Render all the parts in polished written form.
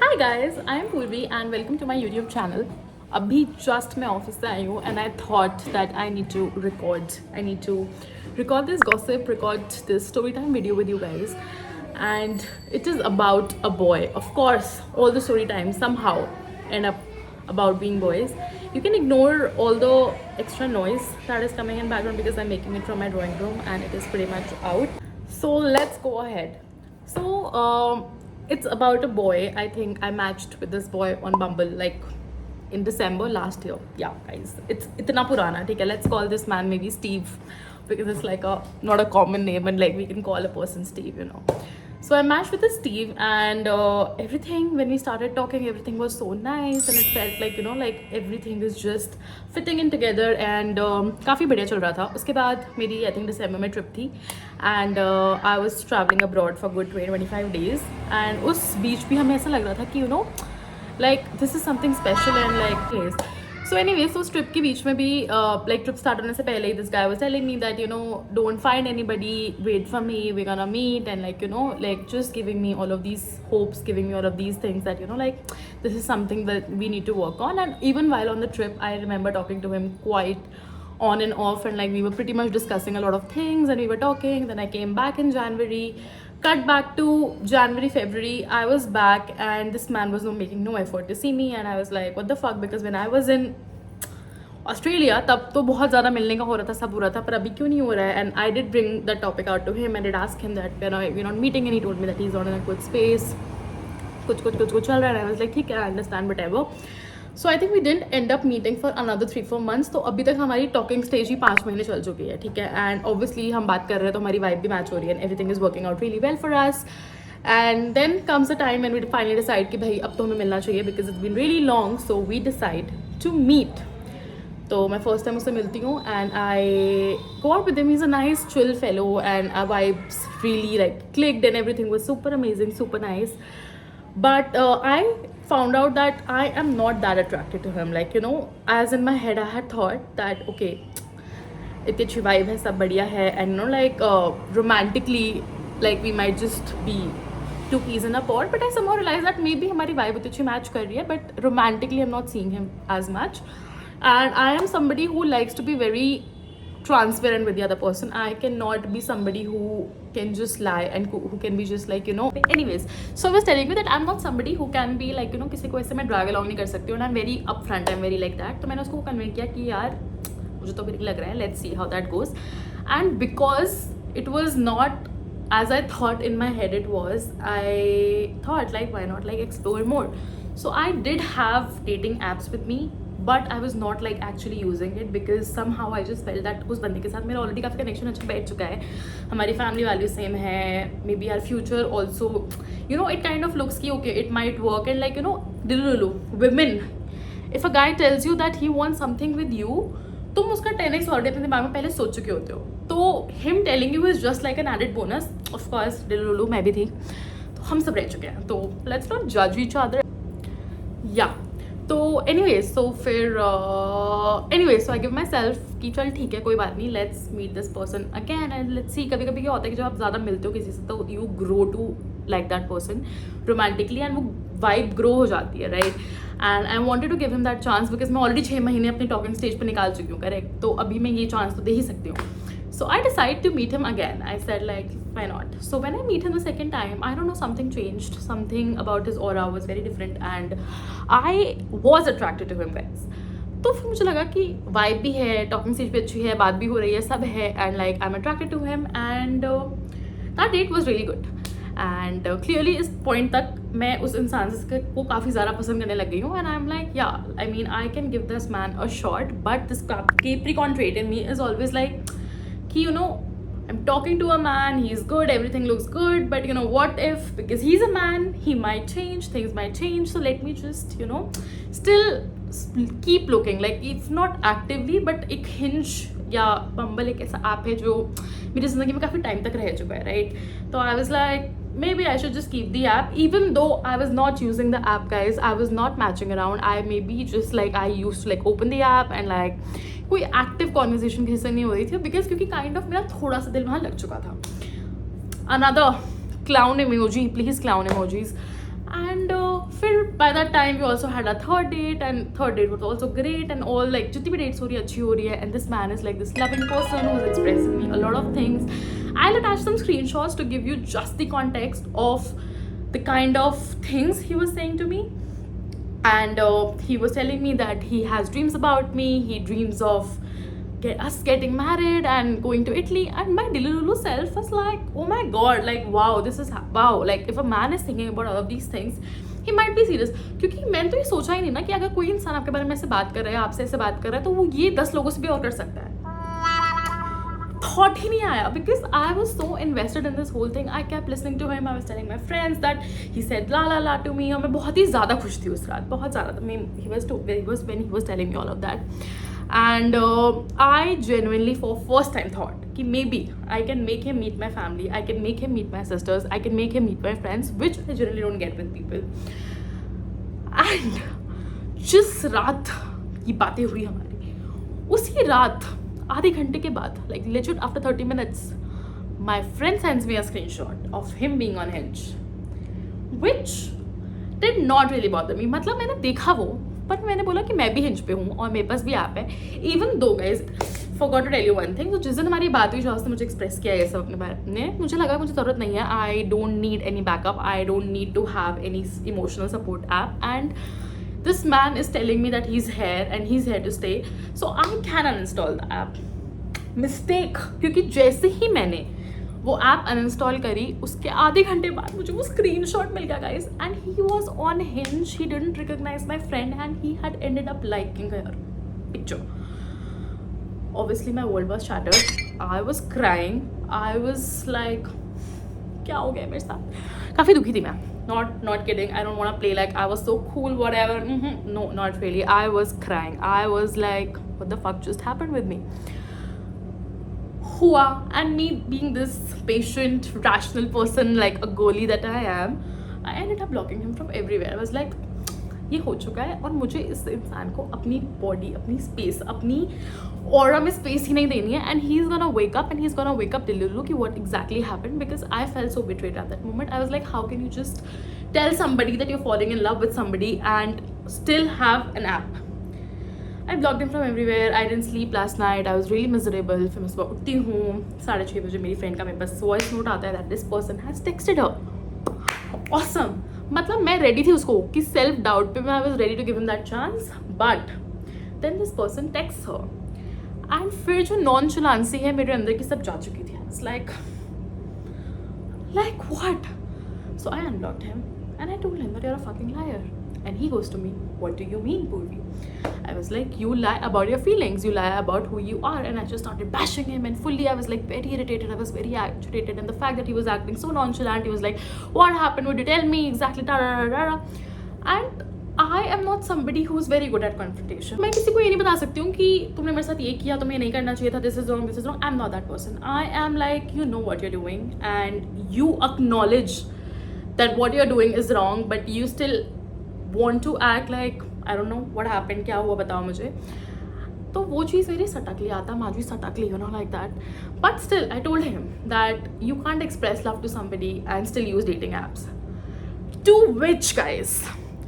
Hi guys, I am Purvi and welcome to my YouTube channel. अभी just मैं office से आई हूँ and I thought that I need to record this gossip, record this story time video with you guys, and it is about a boy. Of course, all the story times somehow end up about being boys. You can ignore all the extra noise that is coming in background because I'm making it from my drawing room and it is pretty much out. So let's go ahead. So it's about a boy. I think I matched with this boy on Bumble like in December last year. Yeah, guys, it's itna purana. Okay, let's call this man maybe Steve because it's like a not a common name and like we can call a person Steve. So I matched with this Steve and everything when we started talking, everything was so nice and it felt like like everything is just fitting in together and काफ़ी बढ़िया चल रहा था. उसके बाद मेरी I think December में trip थी and I was traveling abroad for good 25 days and उस बीच भी हमें ऐसा लग रहा था कि like this is something special and like place. So anyway, so trip के बीच में भी like trip start होने से पहले ही this guy was telling me that don't find anybody, wait for me, we're gonna meet and like like just giving me all of these hopes, giving me all of these things that like this is something that we need to work on. And even while on the trip I remember talking to him quite on and off and like we were pretty much discussing a lot of things and we were talking. Then I came back in January. Cut back to January, February, I was back and this man was making no effort to see me and I was like, what the fuck? Because when I was in Australia, तब तो बहुत ज़्यादा मिलने का हो रहा था, सब हो रहा था, पर अभी क्यों नहीं हो रहा है? And I did bring that topic out to him and did ask him that we're not meeting and he told me that he's not in a good space. कुछ चल रहा है and I was like, ठीक है, I understand, whatever. So I think we didn't end up meeting for another 3-4 months. तो अभी तक हमारी talking stage ही 5 महीने चल चुकी है, ठीक है. And obviously हम बात कर रहे हैं तो हमारी vibe भी match हो रही है and everything is working out really well for us. And then comes the time when we finally decide कि भाई अब तो हमें मिलना चाहिए because it's been really long. So we decide to meet. तो मैं फर्स्ट टाइम उससे मिलती हूँ and I go out with him. He's a nice chill fellow and our vibes really like clicked and everything was super amazing, super nice. But I found out that I am not that attracted to him. Like as in my head I had thought that okay, इतनी अच्छी vibe है, सब बढ़िया है and like romantically like we might just be two peas in a pod. But I somehow realized that maybe हमारी vibe इतनी अच्छी match कर रही है but romantically I'm not seeing him as much. And I am somebody who likes to be very transparent with the other person. I cannot be somebody who can just lie and who can be just like anyways, so I was telling you that I'm not somebody who can be like किसी को ऐसे मैं drag along नहीं कर सकती हूँ and I'm very upfront, I'm very like that. तो मैंने उसको convince किया कि यार मुझे तो ठीक लग रहा है, let's see how that goes. And because it was not as I thought in my head it was, I thought like why not like explore more. So I did have dating apps with me but I was not like actually using it because somehow I just felt that उस बंदे के साथ मेरा already काफ़ी connection अच्छा बैठ चुका है, हमारी family values same है, maybe our future also it kind of looks कि okay it might work. And like women, if a guy tells you that he wants something with you, तुम उसका 10x already अपने दिमाग में पहले सोच चुके होते हो. तो him telling you is just like an added bonus. Of course मैं भी थी तो हम सब रह चुके हैं, तो let's not judge each other. Yeah. तो anyways, so फिर anyways, so I give myself कि चल ठीक है कोई बात नहीं, let's meet this person again and let's see. कभी कभी क्या होता है कि जब आप ज़्यादा मिलते हो किसी से तो you grow to like that person romantically and वो vibe grow हो जाती है, right? And I wanted to give him that chance because मैं already 6 महीने अपनी talking stage पे निकाल चुकी हूँ, correct? तो अभी मैं ये chance तो दे ही सकती हूँ. So I decided to meet him again. I said like why not? So when I meet him the second time, I don't know, something changed. Something about his aura was very different and I was attracted to him, guys. तो फिर मुझे लगा कि vibe भी है, talking stage भी अच्छी है, बात भी हो रही है, सब है and like I'm attracted to him and that date was really good. And clearly इस point तक मैं उस इंसान से को काफ़ी ज़्यादा पसंद करने लग गई हूँ and I'm like yeah, I mean I can give this man a shot but this Capricorn trait in me is always like कि I'm talking to a man, he's good, everything looks good, but what if, because he's a man, he might change, things might change, so let me just still keep looking, like if not actively but एक Hinge या Bumble एक ऐसा app है जो मेरी ज़िंदगी में काफ़ी टाइम तक रह चुका है, right? तो I was like maybe I should just keep the app, even though I was not using the app, guys. I was not matching around. I maybe just like I used to like open the app and like कोई active conversation किसी से नहीं हो रही थी because क्योंकि kind of मेरा थोड़ा सा दिल वहाँ लग चुका था. Another clown emoji, please clown emojis. And फिर by that time we also had a third date, and third date was also great, and all like जितनी भी dates हो रही है अच्छी हो रही है, and this man is like this loving person who is expressing me a lot of things. I'll attach some screenshots to give you just the context of the kind of things he was saying to me. And he was telling me that he has dreams about me. He dreams of us getting married and going to Italy, and my Dilulu self was like, oh my god, like wow, this is wow, like if a man is thinking about all of these things, he might be serious. क्योंकि मैंने तो ये सोचा ही नहीं ना कि अगर कोई इंसान आपके बारे में ऐसे बात कर रहा है, आपसे ऐसे बात कर रहा है, तो वो ये 10 लोगों से भी और कर सकता है. Thought ही नहीं आया, because I was so invested in this whole thing. I kept listening to him. I was telling my friends that he said la la la to me, और मैं बहुत ही ज़्यादा खुश थी उस रात, बहुत ज़्यादा. When he was telling me all of that, and I genuinely for first time thought कि maybe I can make him meet my family, I can make him meet my sisters, I can make him meet my friends, which I generally don't get with people. And जिस रात ये बातें हुई हमारी, उसी रात आधे घंटे के बाद, like legit after 30 minutes, my friend sends me a screenshot of him being on Hinge, which did not really bother me. मतलब मैंने देखा वो, पर मैंने बोला कि मैं भी Hinge पे हूँ और मेरे पास भी ऐप है. Even though guys, forgot to tell you one thing, तो जिस दिन हमारी बात हुई, जॉस ने मुझे एक्सप्रेस किया ये सब अपने बारे में, मुझे लगा मुझे ज़रूरत नहीं है. I don't need any backup, I don't need to have any emotional support app, and this man is telling me that he's here and he's here to stay, so I can uninstall the app. Mistake, क्योंकि जैसे ही मैंने वो app uninstall करी, उसके आधे घंटे बाद मुझे वो स्क्रीनशॉट मिल गया guys, and he was on Hinge. He didn't recognize my friend and he had ended up liking her picture. Obviously my world was shattered. I was crying. I was like, क्या हो गया मेरे साथ? काफ़ी दुखी थी मैं. Not kidding. I don't want to play like I was so cool, whatever. No, not really. I was crying. I was like, what the fuck just happened with me? Hua, and me being this patient, rational person, like a goalie that I am, I ended up blocking him from everywhere. I was like, ये हो चुका है और मुझे इस इंसान को अपनी बॉडी, अपनी स्पेस, अपनी ऑरा में स्पेस ही नहीं देनी है. And he is gonna wake up, and he is gonna wake up Delulu कि what exactly happened, because I felt so betrayed at that moment. I was like, how can you just tell somebody that you're falling in love with somebody and still have an app? I blocked him from everywhere. I didn't sleep last night. I was really miserable. फिर मैं सुबह उठती हूँ 6:30 बजे, मेरी friend का मेरे पास voice note आता है that this person has texted her. Awesome. मतलब मैं रेडी थी उसको कि सेल्फ डाउट पे, मैं I was ready to give him that chance, but then this person text her, and फिर जो नॉनचुलांसी है मेरे अंदर की सब जा चुकी थी. It's like what? So I unblocked him and I told him that you are a fucking liar. And he goes to me, what do you mean, Purvi? I was like, you lie about your feelings, you lie about who you are. And I just started bashing him, and fully I was like very irritated, I was very agitated, and the fact that he was acting so nonchalant, he was like, what happened, would you tell me exactly, and I am not somebody who is very good at confrontation. मैं किसी को ये नहीं बता सकती हूँ कि तुमने मेरे साथ ये किया, तुम्हें नहीं करना चाहिए था, this is wrong. I'm not that person. I am like, you know what you're doing, and you acknowledge that what you're doing is wrong, but you still want to act like I don't know what happened, क्या हुआ बताओ मुझे. तो वो चीज़ मेरी सटक ली, आता माधवी सटक ली, you know, like that. But still I told him that you can't express love to somebody and still use dating apps. To which, guys,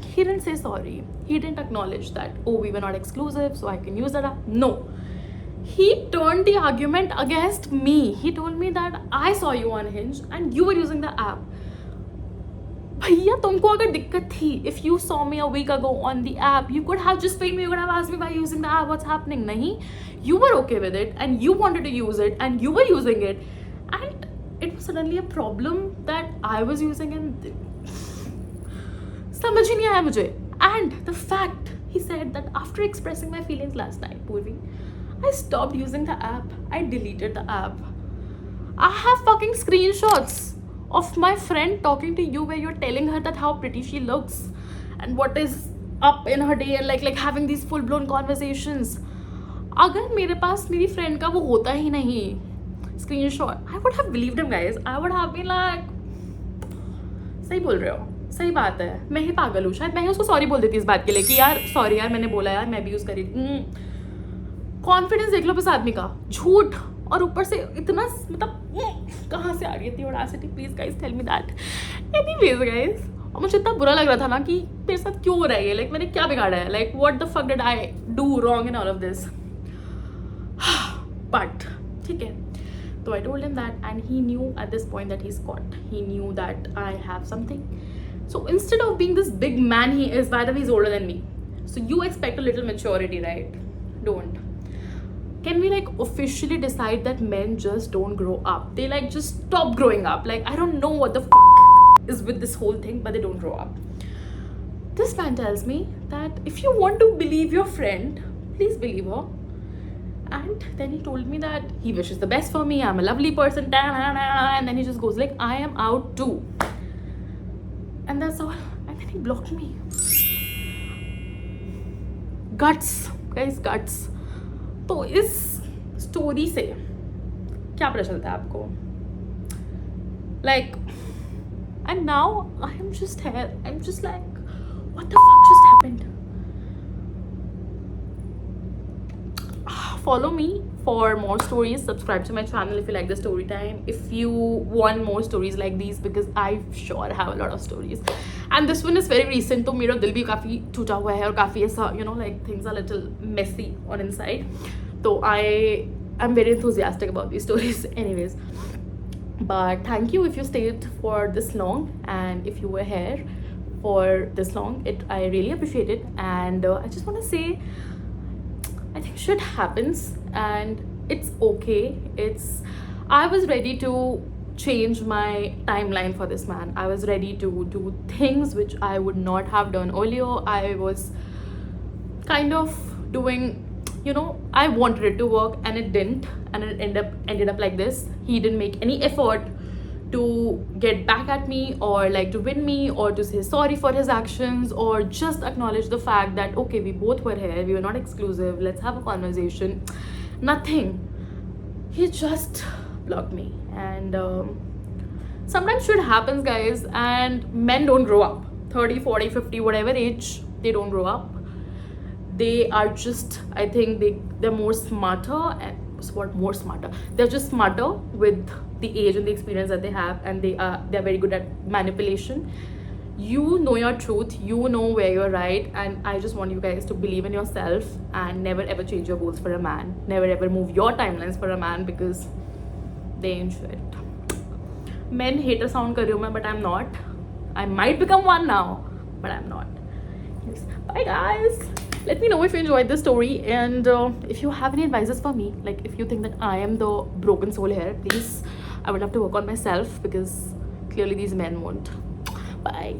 he didn't say sorry. He didn't acknowledge that, oh, we were not exclusive, so I can use that app. No. He turned the argument against me. He told me that I saw you on Hinge and you were using the app. भैया तुमको अगर दिक्कत थी, if you saw me a week ago on the app, you could have just paid me, you could have asked me why you're using the app, what's happening. नहीं, you were okay with it and you wanted to use it and you were using it, and it was suddenly a problem that I was using, and समझ ही नहीं आया मुझे. And the fact, he said that after expressing my feelings last night, Purvi, I stopped using the app. I deleted the app. I have fucking screenshots of my friend talking to you where you're telling her that how pretty she looks and what is up in her day, and like having these full blown conversations. अगर मेरे पास मेरी friend का वो होता ही नहीं screenshot, I would have believed him, guys. I would have been like, सही बोल रहे हो, सही बात है, मैं ही पागल हूँ. शायद मैं ही उसको सॉरी बोल देती इस बात के लिए कि यार सॉरी यार, मैंने बोला यार, मैं भी यूज़ करी. कॉन्फिडेंस देख लो बस आदमी का, झूठ, और ऊपर से इतना मतलब कहाँ से आ रही थी audacity. Please guys tell me that. Anyways guys, और मुझे इतना बुरा लग रहा था ना कि मेरे साथ क्यों हो रहा है ये, like मैंने क्या बिगाड़ा है, like what the fuck did I do wrong in all of this. But ठीक है, so I told him that, and he knew at this point that he's caught. He knew that I have something. So instead of being this big man he is, by the way, he's older than me. So you expect a little maturity, right? Don't. Can we like officially decide that men just don't grow up? They like just stop growing up. Like I don't know what the fuck is with this whole thing, but they don't grow up. This man tells me that if you want to believe your friend, please believe her. And then he told me that he wishes the best for me, I'm a lovely person, and then he just goes like, I am out too. And that's all. And then he blocked me. Guts, guys, guts. तो इस story से क्या पता चलता है आपको? Like, and now I am just here. I'm just like, what the fuck just happened? Follow me for more stories. Subscribe to my channel if you like the story time. If you want more stories like these, because I sure have a lot of stories. And this one is very recent, तो मेरा दिल भी काफ़ी टूटा हुआ है और काफ़ी ऐसा, you know, like things are a little messy on inside. So I'm very enthusiastic about these stories anyways. But thank you if you stayed for this long, and if you were here for this long, I really appreciate it. And I just want to say, I think shit happens and it's okay. I was ready to change my timeline for this man. I was ready to do things which I would not have done earlier. I was kind of doing, you know, I wanted it to work and it didn't, and it ended up like this. He didn't make any effort to get back at me or like to win me or to say sorry for his actions or just acknowledge the fact that okay, we both were here, we were not exclusive, let's have a conversation. Nothing. He just blocked me. And sometimes shit happens, guys, and men don't grow up. 30, 40, 50, whatever age, they don't grow up. They are just, I think they're more smarter. And what more smarter? They're just smarter with the age and the experience that they have, and they're very good at manipulation. You know your truth, you know where you're right, and I just want you guys to believe in yourself and never ever change your goals for a man. Never ever move your timelines for a man, because they ain't shit. Men hater sound kar rahi hu main, but I'm not. I might become one now, but I'm not. Yes. Bye guys. Let me know if you enjoyed this story, and if you have any advices for me, like if you think that I am the broken soul here, please, I would love to work on myself, because clearly these men won't. Bye.